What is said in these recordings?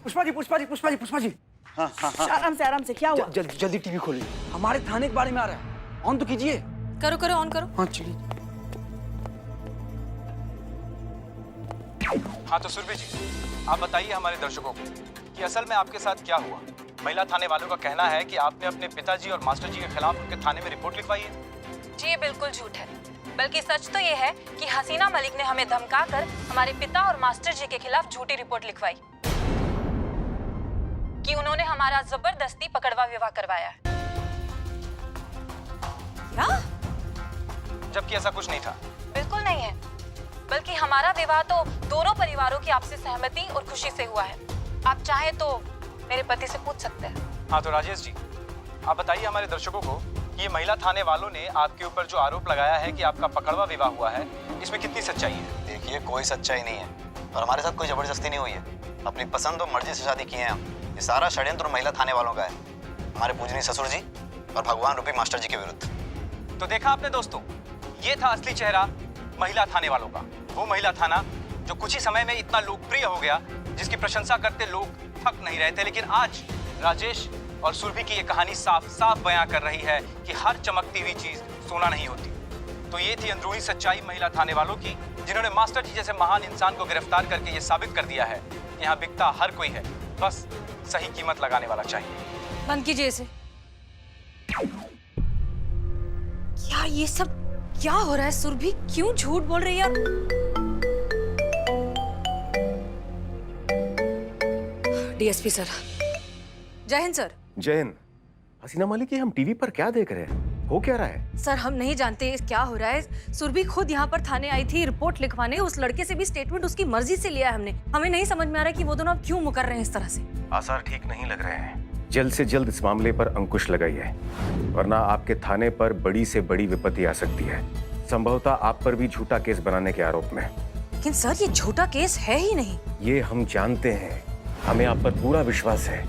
पुष्पा जी, पुष्पा जी, पुष्पा जी, पुष्पा जी। हाँ हाँ हाँ। आराम से, क्या हुआ? जल्दी टीवी खोलिए, हमारे थाने के बारे में आ रहा है। ऑन तो कीजिए। करो करो, ऑन करो। हाँ चलिए। हाँ तो सुरभि जी, आप बताइए हमारे दर्शकों को कि असल में आपके साथ क्या हुआ। महिला थाने वालों का कहना है कि आपने अपने पिताजी और मास्टर जी के खिलाफ उनके थाने में रिपोर्ट लिखवाई है। जी ये बिल्कुल झूठ है, बल्कि सच तो ये है कि हसीना मलिक ने हमें धमकाकर हमारे पिता और मास्टर जी के खिलाफ झूठी रिपोर्ट लिखवाई कि उन्होंने हमारा जबरदस्ती पकड़वा विवाह करवाया है। क्या? जबकि ऐसा कुछ नहीं था। बिल्कुल नहीं है, बल्कि हमारा विवाह तो दोनों परिवारों की आपसी सहमति और खुशी से हुआ है। आप चाहे तो मेरे पति से पूछ सकते हैं। हाँ तो राजेश जी, आप बताइए हमारे दर्शकों को कि ये महिला थाने वालों ने आपके ऊपर जो आरोप लगाया है कि आपका पकड़वा विवाह हुआ है, इसमें कितनी सच्चाई है? देखिए, कोई सच्चाई नहीं है और हमारे साथ कोई जबरदस्ती नहीं हुई है। अपनी पसंद और मर्जी से शादी किए हैं हम। ये सारा षड्यंत्र महिला थाने वालों का है, हमारे पूजनीय ससुर जी और भगवान रूपी मास्टर जी के विरुद्ध। तो देखा आपने दोस्तों, ये था असली चेहरा महिला थाने वालों का। वो महिला थाना जो कुछ ही समय में इतना लोकप्रिय हो गया, जिसकी प्रशंसा करते लोग थक नहीं रहे थे। लेकिन आज राजेश और सुरभि की ये कहानी साफ साफ बयां कर रही है कि हर चमकती हुई चीज सोना नहीं होती। तो ये थी अंदरूनी सच्चाई महिला थाने वालों की, जिन्होंने मास्टर जी जैसे महान इंसान को गिरफ्तार करके ये साबित कर दिया है कि यहाँ बिकता हर कोई है, बस सही कीमत लगाने वाला चाहिए। बंद कीजिए इसे। यार ये सब क्या हो रहा है? सुरभि क्यों झूठ बोल रही है यार? DSP sir. जय हिंद सर। जय हिंद। हसीना मलिक, ये हम टीवी पर क्या देख रहे हैं? हो क्या रहा है? सर हम नहीं जानते क्या हो रहा है। सुरभि खुद यहाँ पर थाने आई थी रिपोर्ट लिखवाने। उस लड़के से भी स्टेटमेंट उसकी मर्जी से लिया है हमने। हमें नहीं समझ में आ रहा कि वो दोनों अब क्यों मुकर रहे हैं इस तरह से। आसार ठीक नहीं लग रहे हैं। जल्द से जल्द इस मामले पर अंकुश लगाइए, वरना आपके थाने पर बड़ी से बड़ी विपत्ति आ सकती है। संभवतः आप पर भी झूठा केस बनाने के आरोप में। लेकिन सर ये झूठा केस है ही नहीं। ये हम जानते हैं, हमें आप पर पूरा विश्वास है,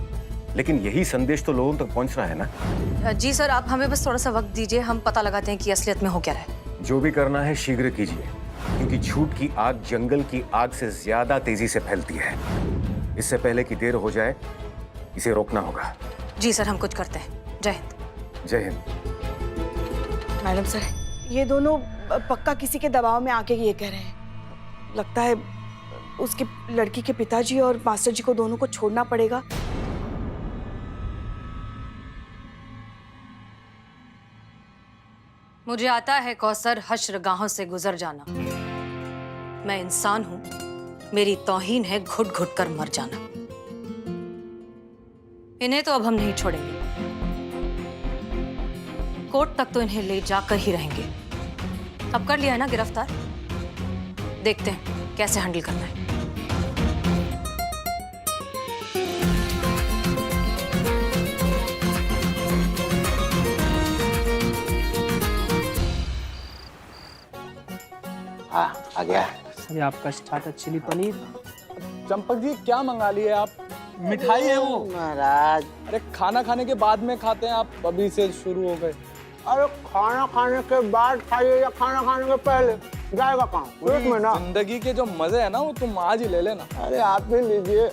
लेकिन यही संदेश तो लोगों तक पहुंच रहा है ना। जी सर, आप हमें बस थोड़ा सा वक्त दीजिए, हम पता लगाते हैं कि असलियत में हो क्या रहा है। जो भी करना है शीघ्र कीजिए, क्योंकि झूठ की आग जंगल की आग से ज्यादा तेजी से फैलती है। इससे पहले कि देर हो जाए, इसे रोकना होगा। जी सर, हम कुछ करते हैं। जय हिंद। जय हिंद। मैडम सर, ये दोनों पक्का किसी के दबाव में आके ये कह रहे हैं। लगता है उसके लड़की के पिताजी और मास्टर जी को दोनों को छोड़ना पड़ेगा। मुझे आता है कौसर हश्रगाहों से गुजर जाना। मैं इंसान हूं, मेरी तौहीन है घुट घुट कर मर जाना। इन्हें तो अब हम नहीं छोड़ेंगे, कोर्ट तक तो इन्हें ले जाकर ही रहेंगे। अब कर लिया है ना गिरफ्तार, देखते हैं कैसे हैंडल करना है। आ गया। सर आपका स्टार्टर चिली पनीर। चंपक जी, क्या मंगा लिए आप? मिठाई है वो महाराज। अरे खाना खाने के बाद में खाते हैं, आप अभी से शुरू हो गए। अरे खाना खाने के बाद खाइए या खाना खाने के पहले? जाएगा काम पेट में ना। जिंदगी के जो मजे है ना, वो तुम आज ही ले लेना। अरे आप भी लीजिए।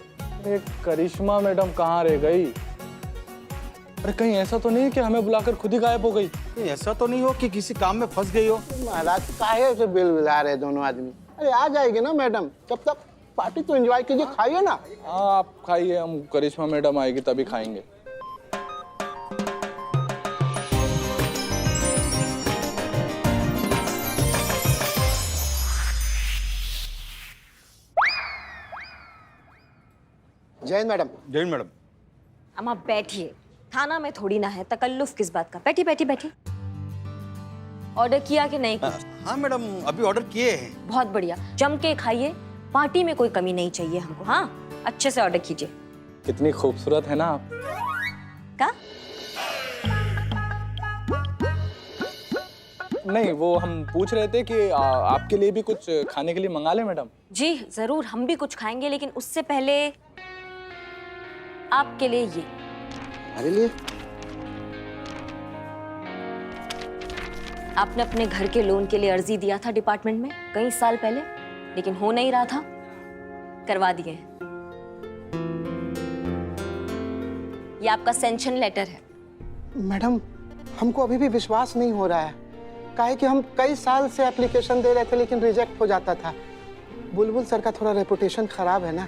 एक करिश्मा मैडम कहाँ रह गई? अरे कहीं ऐसा तो नहीं कि हमें बुलाकर खुद ही गायब हो गई? ऐसा तो नहीं हो कि किसी काम में फंस गई हो? महाराज काहे से बिल बिला रहे दोनों आदमी? अरे आ जाएगी ना मैडम, जब तक पार्टी तो एंजॉय कीजिए, खाइए ना। हाँ आप खाइए, हम करिश्मा मैडम आएगी तभी खाएंगे। जय हिंद मैडम। जय हिंद मैडम। अम्मा बैठिए, थाना में थोड़ी ना है, तकल्लुफ किस बात का। बैठी बैठी बैठी। ऑर्डर किया कि नहीं? हाँ मैडम, अभी ऑर्डर किए हैं। बहुत बढ़िया, जम के खाइए, पार्टी में कोई कमी नहीं चाहिए हमको। हाँ अच्छे से ऑर्डर कीजिए। कितनी खूबसूरत है ना आप। का? नहीं, वो हम पूछ रहे थे कि आपके लिए भी कुछ खाने के लिए मंगा लें मैडम। जी जरूर, हम भी कुछ खाएंगे, लेकिन उससे पहले आपके लिए ये। अरे लिए आपने अपने घर के लोन के लिए अर्जी दिया था डिपार्टमेंट में कई साल पहले, लेकिन हो नहीं रहा था, करवा दिए हैं। ये आपका सेंक्शन लेटर है। मैडम हमको अभी भी विश्वास नहीं हो रहा है, काहे कि हम कई साल से एप्लीकेशन दे रहे थे लेकिन रिजेक्ट हो जाता था। बुलबुल सर का थोड़ा रेपुटेशन खराब है ना।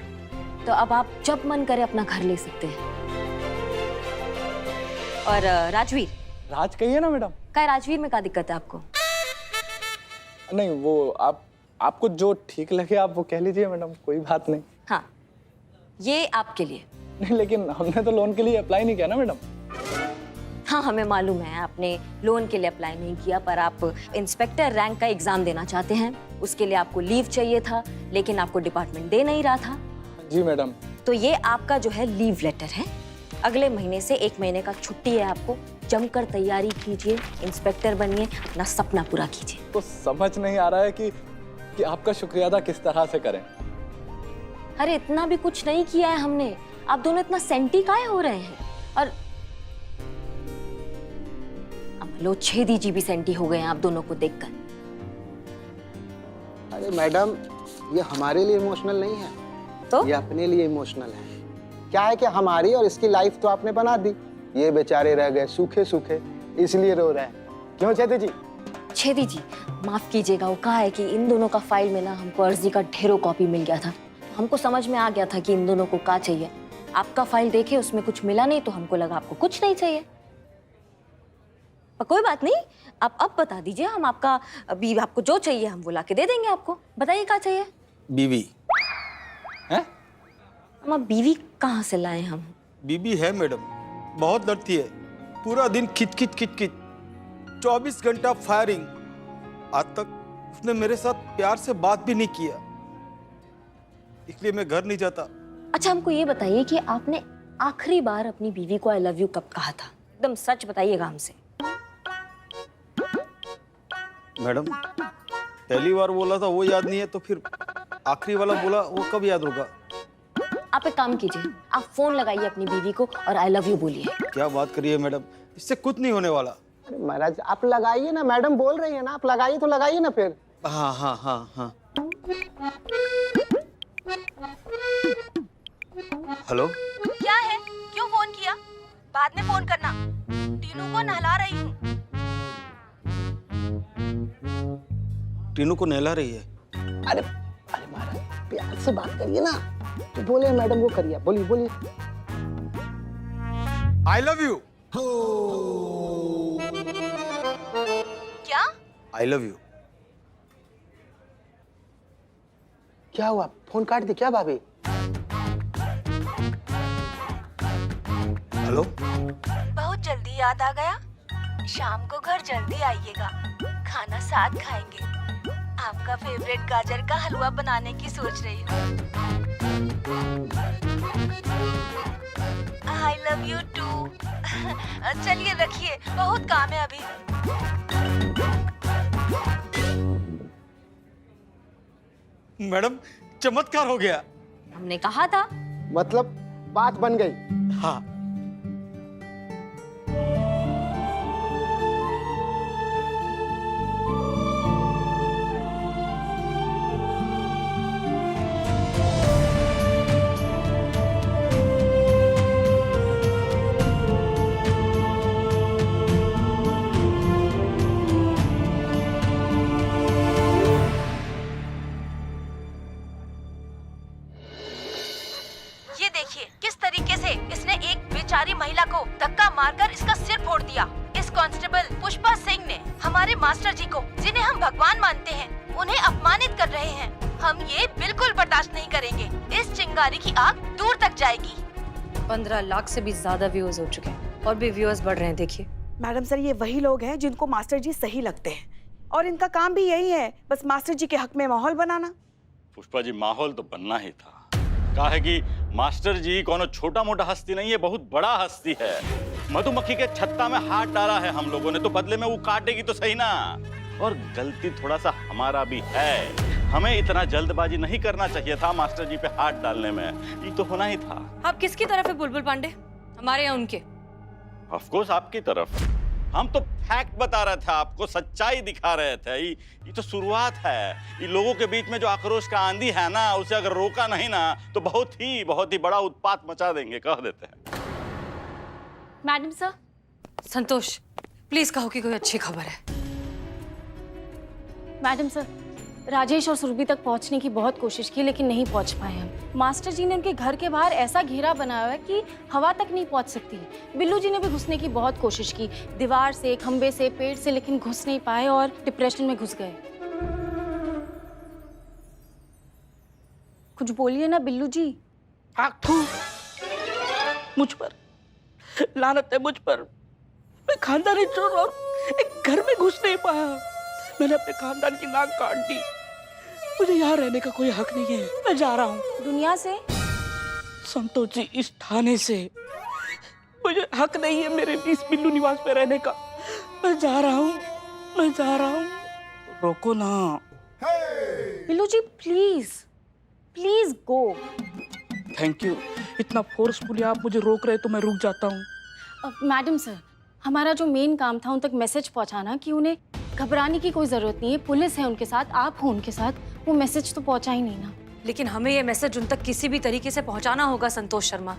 तो अब आप जब मन करे अपना घर ले सकते हैं। और राजवीर, राज कहिए ना मैडम। क्या राजवीर में क्या दिक्कत है आपको? नहीं वो आपको जो ठीक लगे आप वो कह लीजिए मैडम, कोई बात नहीं। हाँ, ये आपके लिए। नहीं लेकिन हमने तो लोन के लिए अप्लाई नहीं किया ना मैडम। हाँ, हमें मालूम है आपने लोन के लिए अप्लाई नहीं किया, पर आप इंस्पेक्टर रैंक का एग्जाम देना चाहते हैं। उसके लिए आपको लीव चाहिए था, लेकिन आपको डिपार्टमेंट दे नहीं रहा था। जी मैडम। तो ये आपका जो है लीव लेटर है। अगले महीने से 1 महीने का छुट्टी है आपको। जमकर तैयारी कीजिए, इंस्पेक्टर बनिए, अपना सपना पूरा कीजिए। तो समझ नहीं आ रहा है कि आपका शुक्रिया अदा किस तरह से करें। अरे इतना भी कुछ नहीं किया है हमने, आप दोनों इतना सेंटी काहे हो रहे हैं? और लो छेदी जी भी सेंटी हो गए हैं आप दोनों को देखकर। अरे मैडम ये हमारे लिए इमोशनल नहीं है, तो ये अपने लिए इमोशनल है। क्या है कि हमारी और इसकी लाइफ तो आपने बना दी, ये बेचारे रह गए सूखे सूखे, इसलिए रो रहे हैं। क्यों छेदी जी? छेदी जी माफ कीजिएगा, वो कहा है कि इन दोनों का फाइल में ना हमको अर्जी का ढेरों कॉपी मिल गया था। हमको समझ में आ गया था कि इन दोनों को क्या चाहिए। आपका फाइल देखे उसमें कुछ मिला नहीं, तो हमको लगा आपको कुछ नहीं चाहिए। पर कोई बात नहीं, आप अब बता दीजिए, हम आपका अभी आपको जो चाहिए हम वो ला के दे देंगे आपको। बताइए क्या चाहिए? बीवी हैं? हम बीवी कहाँ से लाए हम? बीबी है मैडम, बहुत लड़ती है, पूरा दिन खिच खिच खिच खिच, 24 घंटा फायरिंग। आज तक उसने मेरे साथ प्यार से बात भी नहीं किया, इसलिए मैं घर नहीं जाता। अच्छा हमको ये बताइए कि आपने आखिरी बार अपनी बीवी को आई लव यू कब कहा था? एकदम सच बताइएगा हमसे। मैडम पहली बार बोला था वो याद नहीं है, तो फिर आखिरी वाला बोला वो कब याद होगा? आप एक काम कीजिए, आप फोन लगाइए अपनी बीवी को और आई लव यू बोलिए। क्या बात करिए मैडम, इससे कुछ नहीं होने वाला। अरे महाराज आप लगाइए ना, मैडम बोल रही है ना, आप लगाइए तो लगाइए ना फिर। हाँ हाँ हाँ हाँ। हेलो, क्या है? क्यों फोन किया? बाद में फोन करना। टीनू को नहला रही हूँ। टीनू को नहला रही है? अरे अरे महाराज प्यार से बात करिए ना, तो बोले मैडम वो करिए, बोलिए बोलिए। I love you. क्या? I love you. क्या हुआ, फोन काट दी क्या भाभी? हेलो, बहुत जल्दी याद आ गया। शाम को घर जल्दी आइएगा, खाना साथ खाएंगे। आपका फेवरेट गाजर का हलवा बनाने की सोच रही हूँ। I love you too. चलिए रखिए, बहुत काम है अभी। मैडम चमत्कार हो गया। हमने कहा था। मतलब बात बन गई। हाँ, ये देखिए किस तरीके से इसने एक बेचारी महिला को धक्का मारकर इसका सिर फोड़ दिया। इस कांस्टेबल पुष्पा सिंह ने हमारे मास्टर जी को, जिन्हें हम भगवान मानते हैं, उन्हें अपमानित कर रहे हैं। हम ये बिल्कुल बर्दाश्त नहीं करेंगे। इस चिंगारी की आग दूर तक जाएगी। 15 लाख से भी ज्यादा व्यूअर्स हो चुके हैं और भी व्यूअर्स बढ़ रहे हैं। देखिए मैडम सर, ये वही लोग हैं जिनको मास्टर जी सही लगते हैं, और इनका काम भी यही है, बस मास्टर जी के हक में माहौल बनाना। पुष्पा जी, माहौल तो बनना ही था। कहा है कि मास्टर जी कोनो छोटा मोटा हस्ती नहीं है, बहुत बड़ा हस्ती है। मधुमक्खी के छत्ता में हाथ डाला है हम लोगों ने, तो बदले में वो काटेगी तो सही ना। और गलती थोड़ा सा हमारा भी है, हमें इतना जल्दबाजी नहीं करना चाहिए था मास्टर जी पे हाथ डालने में, ये तो होना ही था। आप किसकी तरफ है बुलबुल पांडे, हमारे या उनके? ऑफ कोर्स आपकी तरफ। हम तो फैक्ट बता रहे थे आपको, सच्चाई दिखा रहे थे। ये तो शुरुआत है। ये लोगों के बीच में जो आक्रोश का आंधी है ना, उसे अगर रोका नहीं ना तो बहुत ही बड़ा उत्पात मचा देंगे, कह देते हैं। Madam sir. संतोष, प्लीज कहो कि कोई अच्छी खबर है। मैडम सर, राजेश और सुरभि तक पहुंचने की बहुत कोशिश की लेकिन नहीं पहुंच पाए हम। मास्टर जी ने उनके घर के बाहर ऐसा घेरा बनाया है कि हवा तक नहीं पहुंच सकती। बिल्लू जी ने भी घुसने की बहुत कोशिश की, दीवार से, खंबे से, पेड़ से, लेकिन घुस नहीं पाए और डिप्रेशन में घुस गए। कुछ बोलिए ना बिल्लू जी। मुझ पर लानत है, मुझ पर। मैं खानदानी चोर और एक घर में घुस नहीं पाया। मैंने अपने खानदान की नाक काट दी। मुझे यहाँ रहने का कोई हक नहीं है। मैं जा रहा हूँ दुनिया से। संतोष जी, इस थाने से मुझे हक नहीं है मेरे इस बिल्लू निवास पे रहने का। मैं जा रहा हूँ, मैं जा रहा हूँ। रोको ना। Billu ji please, please go. Thank you. इतना फोर्सफुली आप मुझे रोक रहे तो मैं रुक जाता हूँ। मैडम सर, हमारा जो मेन काम था उन तक मैसेज पहुंचाना कि उन्हें घबराने की कोई जरूरत नहीं है, पुलिस है उनके साथ, आप हो उनके साथ। वो मैसेज तो पहुंचा ही नहीं ना। लेकिन हमें ये मैसेज उन तक किसी भी तरीके से पहुंचाना होगा संतोष शर्मा।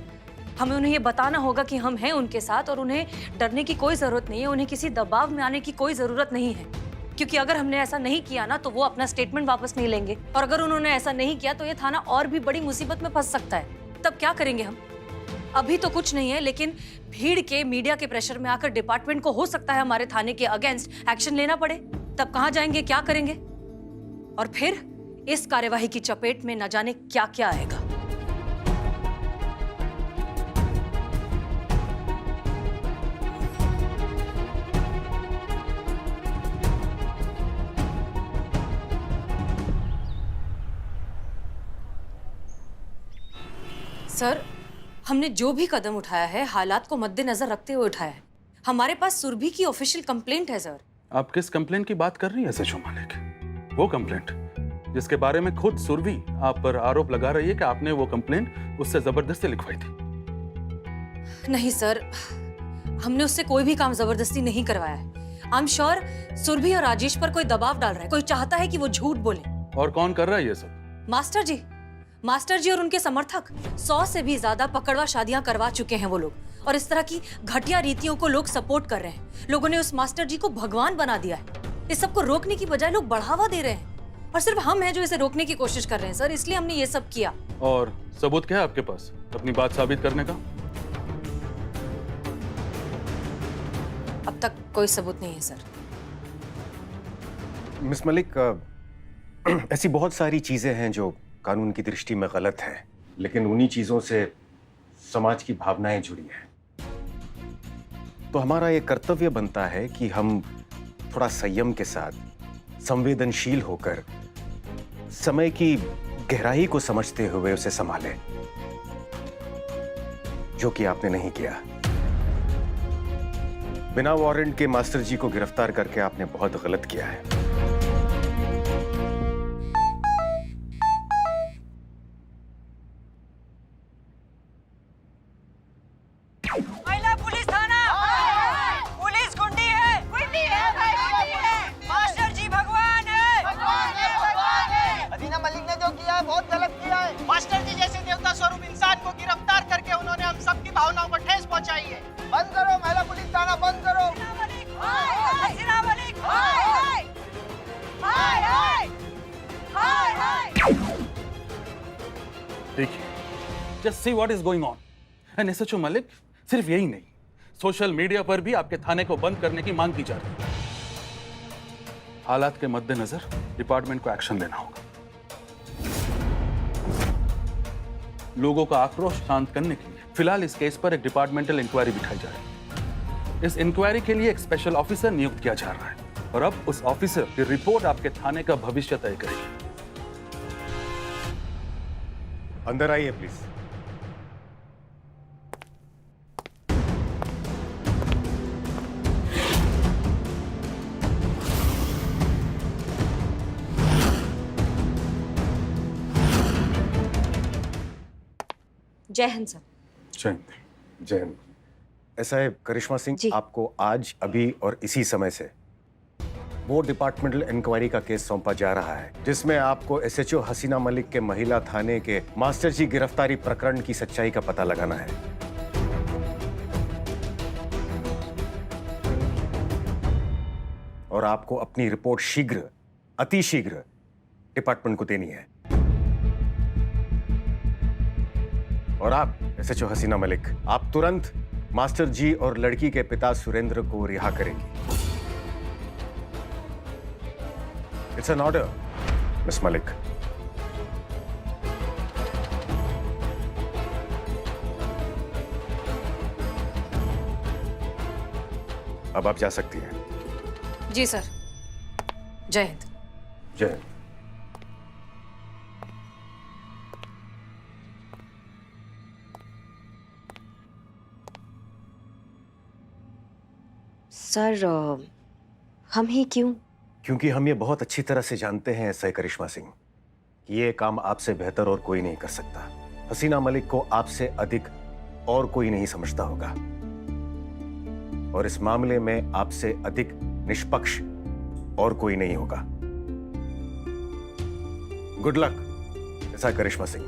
हमें उन्हें ये बताना होगा कि हम हैं उनके साथ और उन्हें डरने की कोई जरूरत नहीं है, उन्हें किसी दबाव में आने की कोई जरूरत नहीं है। क्योंकि अगर हमने ऐसा नहीं किया ना तो वो अपना स्टेटमेंट वापस नहीं लेंगे, और अगर उन्होंने ऐसा नहीं किया तो ये थाना और भी बड़ी मुसीबत में फंस सकता है। तब क्या करेंगे हम? अभी तो कुछ नहीं है, लेकिन भीड़ के, मीडिया के प्रेशर में आकर डिपार्टमेंट को हो सकता है हमारे थाने के अगेंस्ट एक्शन लेना पड़े। तब कहां जाएंगे, क्या करेंगे? और फिर इस कार्यवाही की चपेट में न जाने क्या क्या आएगा। सर, हमने जो भी कदम उठाया है हालात को मद्देनजर रखते हुए उठाया है। हमारे पास सुरभि की ऑफिशियल कंप्लेंट है सर। आप किस कंप्लेंट की बात कर रही है सचो मालिक? वो कंप्लेंट जिसके बारे में खुद सुरभि आप पर आरोप लगा रही है कि आपने वो कंप्लेंट उससे जबरदस्ती लिखवाई थी। नहीं सर, हमने उससे कोई भी काम जबरदस्ती नहीं करवाया है। आई एम श्योर सुरभि और राजेश पर कोई दबाव डाल रहा है, कोई चाहता है कि वो झूठ बोले। और कौन कर रहा है ये सब? मास्टर जी और उनके समर्थक। 100 से भी ज्यादा पकड़वा शादियां करवा चुके हैं वो लोग, और इस तरह की घटिया रीतियों को लोग सपोर्ट कर रहे हैं। लोगों ने उस मास्टर जी को भगवान बना दिया है। इस सब को रोकने की बजाय लोग बढ़ावा दे रहे हैं, और सिर्फ हम हैं जो इसे रोकने की कोशिश कर रहे हैं सर, इसलिए हमने ये सब किया। और सबूत क्या है आपके पास अपनी बात साबित करने का? अब तक कोई सबूत नहीं है सर। मिस मलिक, ऐसी बहुत सारी चीजें हैं जो कानून की दृष्टि में गलत है, लेकिन उन्हीं चीजों से समाज की भावनाएं जुड़ी हैं। तो हमारा ये कर्तव्य बनता है कि हम थोड़ा संयम के साथ, संवेदनशील होकर, समय की गहराई को समझते हुए उसे संभालें, जो कि आपने नहीं किया। बिना वारंट के मास्टर जी को गिरफ्तार करके आपने बहुत गलत किया है। देखिए, just see what is going on. And SHO Malik, सिर्फ यही नहीं, सोशल मीडिया पर भी आपके थाने को बंद करने की मांग की जा रही है। हालात के मद्देनजर डिपार्टमेंट को एक्शन लेना होगा। लोगों का आक्रोश शांत करने के लिए फिलहाल इस केस पर एक डिपार्टमेंटल इंक्वायरी बिठाई जा रही है। इस इंक्वायरी के लिए एक स्पेशल ऑफिसर नियुक्त किया जा रहा है, और अब उस ऑफिसर की रिपोर्ट आपके थाने का भविष्य तय करेगी। अंदर आइए प्लीज। जय हिंद सर। जय हिंद। जय हिंद। ऐसा है करिश्मा सिंह, आपको आज, अभी और इसी समय से वो डिपार्टमेंटल इंक्वायरी का केस सौंपा जा रहा है, जिसमें आपको एसएचओ हसीना मलिक के महिला थाने के मास्टर जी गिरफ्तारी प्रकरण की सच्चाई का पता लगाना है। और आपको अपनी रिपोर्ट शीघ्र, अति शीघ्र डिपार्टमेंट को देनी है। और आप एसएचओ हसीना मलिक, आप तुरंत मास्टर जी और लड़की के पिता सुरेंद्र को रिहा करेंगी। It's an order, miss Malik. अब आप जा सकती हैं। जी सर। जय हिंद। जय हिंद। सर हम ही क्यों? क्योंकि हम ये बहुत अच्छी तरह से जानते हैं एसआई करिश्मा सिंह कि ये काम आपसे बेहतर और कोई नहीं कर सकता। हसीना मलिक को आपसे अधिक और कोई नहीं समझता होगा, और इस मामले में आपसे अधिक निष्पक्ष और कोई नहीं होगा। गुड लक एसआई करिश्मा सिंह।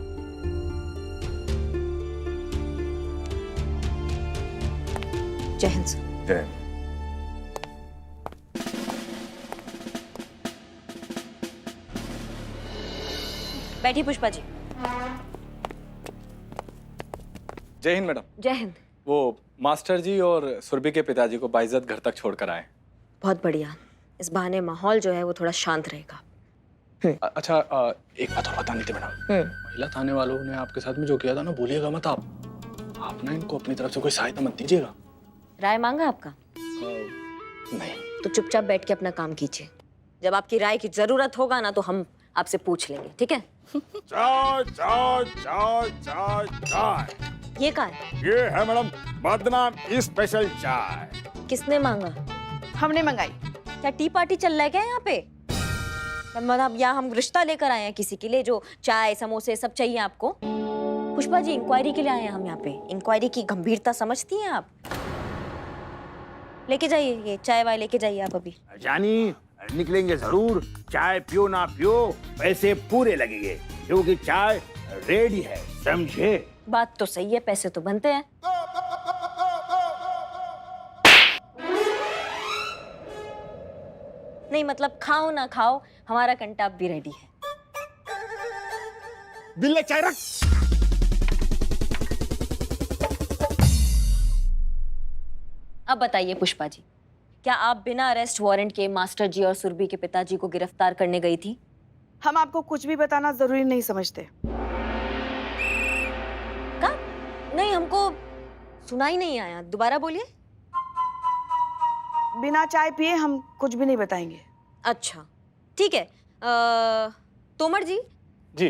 जय हिंद सर। जय हिंद। बैठिए पुष्पा जी। जय हिंद मैडम। जय हिंद। वो मास्टर जी और सुरभि के पिताजी को बाइज्जत घर तक छोड़कर आए। बहुत बढ़िया, इस बहाने माहौल जो है वो थोड़ा शांत रहेगा। अच्छा एक बात और बतानी थी मैडम। महिला थाने वालों ने आपके साथ में जो किया था ना, भूलिएगा मत आप ना इनको अपनी तरफ से कोई सहायता मत दीजिएगा। राय मांगा आपका? नहीं। तो चुपचाप बैठ के अपना काम कीजिए। जब आपकी राय की जरूरत होगा ना तो हम आपसे पूछ लेंगे, ठीक है? चाय चाय चाय चाय चाय। ये कहाँ है? ये है मैडम बदनाम स्पेशल चाय। किसने मांगा? हमने मंगाई। क्या टी पार्टी चल रहा है क्या यहाँ पे? मतलब यहाँ हम रिश्ता लेकर आए हैं किसी के लिए जो चाय समोसे सब चाहिए आपको? पुष्पा जी, इंक्वायरी के लिए आए हैं हम यहाँ पे। इंक्वायरी की गंभीरता समझती हैं आप? लेके जाइए ये चाय वाय, लेके जाइए आप अभी। जानी निकलेंगे जरूर, चाय पियो ना पियो पैसे पूरे लगेंगे, क्योंकि चाय रेडी है, समझे? बात तो सही है, पैसे तो बनते हैं। नहीं मतलब खाओ ना खाओ, हमारा कंटाप भी रेडी है। बिल्ले चाय रख। अब बताइए पुष्पा जी, क्या आप बिना अरेस्ट वारंट के मास्टर जी और सुरभि के पिताजी को गिरफ्तार करने गई थी? हम आपको कुछ भी बताना जरूरी नहीं समझते। क्या? नहीं, हमको सुनाई नहीं आया, दोबारा बोलिए। बिना चाय पिए हम कुछ भी नहीं बताएंगे। अच्छा ठीक है। तोमर जी। जी।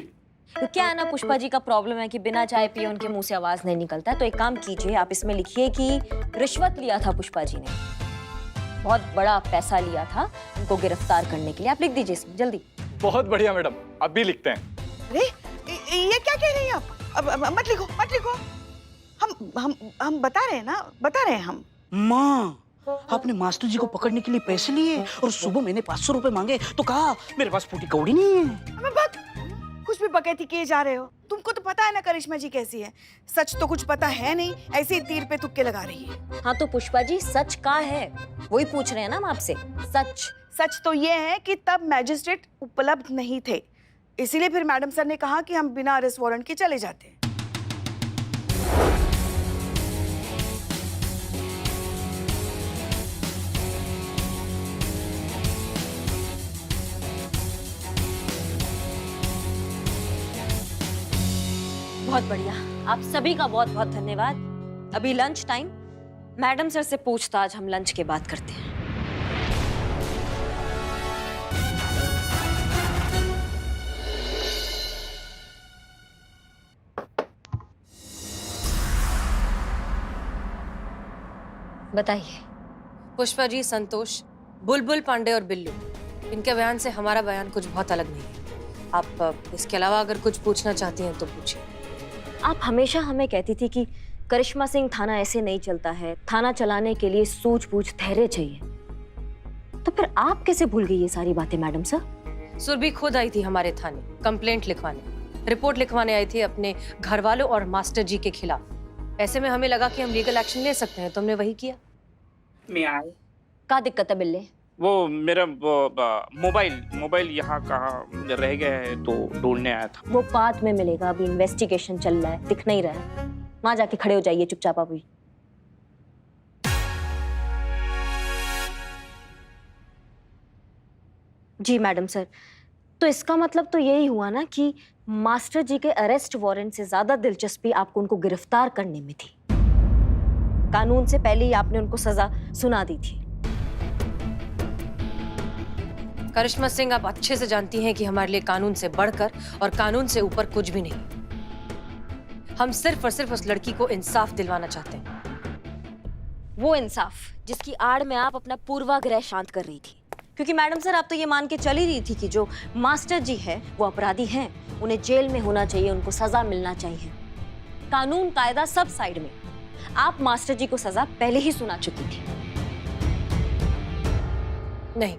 तो क्या है ना, पुष्पा जी का प्रॉब्लम है कि बिना चाय पिए उनके मुंह से आवाज नहीं निकलता है। तो एक काम कीजिए, आप इसमें लिखिए कि रिश्वत लिया था पुष्पा जी ने, बहुत बड़ा पैसा लिया था उनको गिरफ्तार करने के लिए। आप लिख दीजिए इसमें जल्दी। बहुत बढ़िया मैडम, अभी लिखते हैं। अरे ये क्या कह रही हैं आप? अब मत लिखो मत लिखो। हम बता रहे हैं ना, बता रहे हैं हम। माँ, आपने मास्टर जी को पकड़ने के लिए पैसे लिए और सुबह मैंने 500 रुपए मांगे तो कहा मेरे पास फूटी कौड़ी नहीं है। कुछ भी बकैती किए जा रहे हो। तुमको तो पता है ना करिश्मा जी कैसी है। सच तो कुछ पता है नहीं, ऐसे ही तीर पे तुक्के लगा रही है। हाँ तो पुष्पा जी सच का है, वही पूछ रहे हैं ना हम आपसे। सच तो ये है कि तब मैजिस्ट्रेट उपलब्ध नहीं थे, इसीलिए फिर मैडम सर ने कहा कि हम बिना अरेस्ट वारंट के चले जाते हैं। बहुत बढ़िया, आप सभी का बहुत बहुत धन्यवाद। अभी लंच टाइम, मैडम सर से पूछताछ हम लंच के बाद करते हैं। बताइए। पुष्पा जी, संतोष, बुलबुल पांडे और बिल्लू, इनके बयान से हमारा बयान कुछ बहुत अलग नहीं है। आप इसके अलावा अगर कुछ पूछना चाहती हैं तो पूछिए। आप हमेशा हमें कहती थी कि करिश्मा सिंह थाना ऐसे नहीं चलता है, थाना चलाने के लिए सूझबूझ धैर्य चाहिए। तो फिर आप कैसे भूल गई ये सारी बातें मैडम सर? सुरभि खुद आई थी हमारे थाने कंप्लेंट लिखवाने, रिपोर्ट लिखवाने आई थी अपने घर वालों और मास्टर जी के खिलाफ। ऐसे में हमें लगा कि हम लीगल एक्शन ले सकते हैं, तो हमने वही किया। क्या दिक्कत है बिल्ले? वो मेरा मोबाइल यहाँ कहाँ रह गया है तो ढूंढने आया था। वो बाद में मिलेगा, अभी इन्वेस्टिगेशन चल रहा है, दिख नहीं रहा है। वहां जाके खड़े हो जाइए चुपचाप अभी। जी मैडम सर, तो इसका मतलब तो यही हुआ ना कि मास्टर जी के अरेस्ट वारंट से ज्यादा दिलचस्पी आपको उनको गिरफ्तार करने में थी। कानून से पहले ही आपने उनको सजा सुना दी थी। करिश्मा सिंह, आप अच्छे से जानती हैं कि हमारे लिए कानून से बढ़कर और कानून से ऊपर कुछ भी नहीं। हम सिर्फ और सिर्फ उस लड़की को इंसाफ दिलवाना चाहते हैं। वो इंसाफ जिसकी आड़ में आप अपना पूर्वाग्रह शांत कर रही थी। क्योंकि मैडम सर, आप तो ये मान के चली रही थी कि जो मास्टर जी है वो अपराधी हैं, उन्हें जेल में होना चाहिए, उनको सजा मिलना चाहिए। कानून कायदा सब साइड में। आप मास्टर जी को सजा पहले ही सुना चुकी थी। नहीं,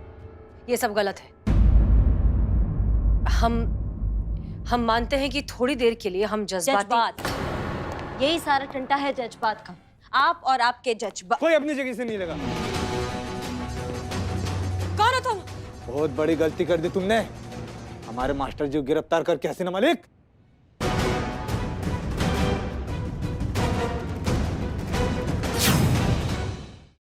ये सब गलत है। हम मानते हैं कि थोड़ी देर के लिए हम जज्बात, यही सारा टंटा है जज्बात का। आप और आपके जज्बात। कोई अपनी जगह से नहीं लगा। कौन हो तुम? बहुत बड़ी गलती कर दी तुमने। हमारे मास्टर जी को गिरफ्तार करके हसीना मलिक